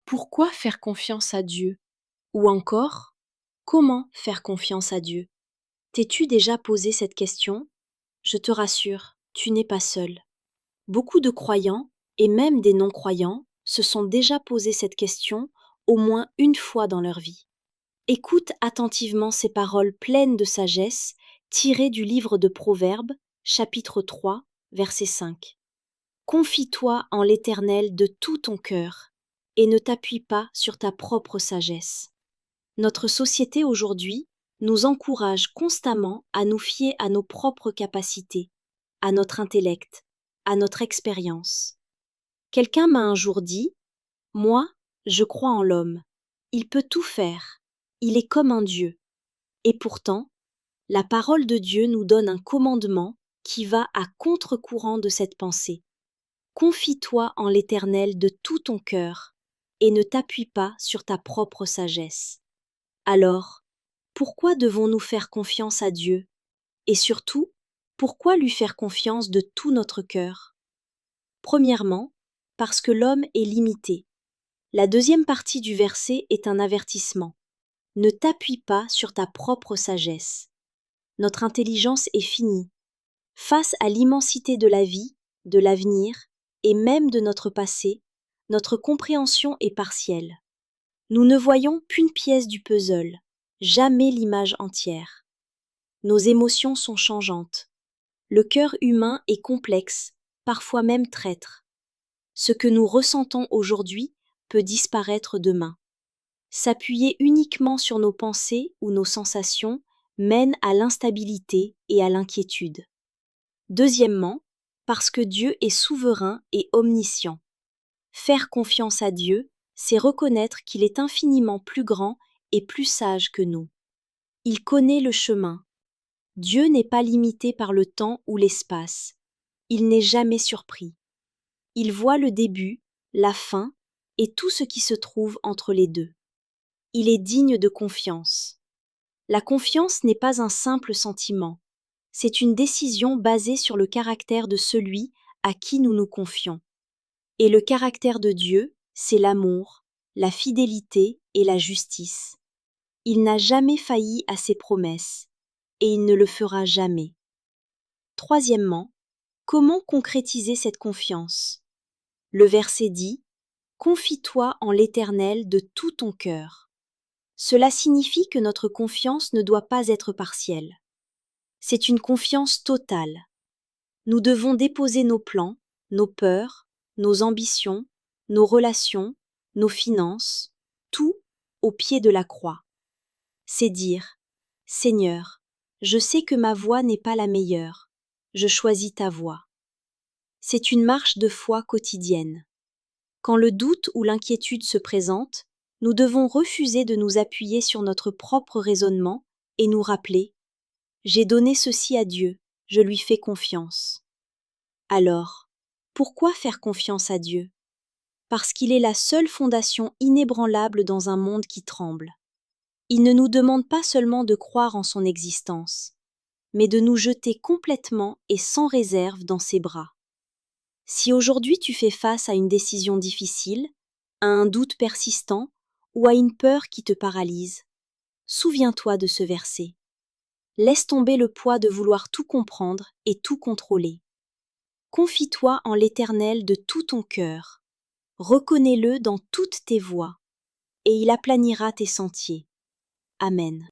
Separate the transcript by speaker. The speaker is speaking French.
Speaker 1: Pourquoi faire confiance à Dieu? Ou encore, comment faire confiance à Dieu? T'es-tu déjà posé cette question? Je te rassure, tu n'es pas seul. Beaucoup de croyants, et même des non-croyants, se sont déjà posé cette question au moins une fois dans leur vie. Écoute attentivement ces paroles pleines de sagesse tirées du livre de Proverbes, chapitre 3, verset 5. Confie-toi en l'Éternel de tout ton cœur et ne t'appuie pas sur ta propre sagesse. Notre société aujourd'hui nous encourage constamment à nous fier à nos propres capacités, à notre intellect, à notre expérience. Quelqu'un m'a un jour dit: Moi, je crois en l'homme. Il peut tout faire. Il est comme un Dieu. Et pourtant, la parole de Dieu nous donne un commandement qui va à contre-courant de cette pensée. Confie-toi en l'Éternel de tout ton cœur et ne t'appuie pas sur ta propre sagesse. Alors, pourquoi devons-nous faire confiance à Dieu? Et surtout, pourquoi lui faire confiance de tout notre cœur? Premièrement, parce que l'homme est limité. La deuxième partie du verset est un avertissement. Ne t'appuie pas sur ta propre sagesse. Notre intelligence est finie. Face à l'immensité de la vie, de l'avenir et même de notre passé, notre compréhension est partielle. Nous ne voyons qu'une pièce du puzzle, jamais l'image entière. Nos émotions sont changeantes. Le cœur humain est complexe, parfois même traître. Ce que nous ressentons aujourd'hui peut disparaître demain. S'appuyer uniquement sur nos pensées ou nos sensations mène à l'instabilité et à l'inquiétude. Deuxièmement, parce que Dieu est souverain et omniscient. Faire confiance à Dieu, c'est reconnaître qu'il est infiniment plus grand et plus sage que nous. Il connaît le chemin. Dieu n'est pas limité par le temps ou l'espace. Il n'est jamais surpris. Il voit le début, la fin et tout ce qui se trouve entre les deux. Il est digne de confiance. La confiance n'est pas un simple sentiment. C'est une décision basée sur le caractère de celui à qui nous nous confions. Et le caractère de Dieu, c'est l'amour, la fidélité et la justice. Il n'a jamais failli à ses promesses, et il ne le fera jamais. Troisièmement, comment concrétiser cette confiance? Le verset dit: Confie-toi en l'Éternel de tout ton cœur. Cela signifie que notre confiance ne doit pas être partielle. C'est une confiance totale. Nous devons déposer nos plans, nos peurs, nos ambitions, nos relations, nos finances, tout au pied de la croix. C'est dire: Seigneur, je sais que ma voie n'est pas la meilleure, je choisis ta voie. C'est une marche de foi quotidienne. Quand le doute ou l'inquiétude se présente, nous devons refuser de nous appuyer sur notre propre raisonnement et nous rappeler: J'ai donné ceci à Dieu, je lui fais confiance. Alors, pourquoi faire confiance à Dieu? Parce qu'il est la seule fondation inébranlable dans un monde qui tremble. Il ne nous demande pas seulement de croire en son existence, mais de nous jeter complètement et sans réserve dans ses bras. Si aujourd'hui tu fais face à une décision difficile, à un doute persistant ou à une peur qui te paralyse, souviens-toi de ce verset. Laisse tomber le poids de vouloir tout comprendre et tout contrôler. Confie-toi en l'Éternel de tout ton cœur. Reconnais-le dans toutes tes voies, et il aplanira tes sentiers. Amen.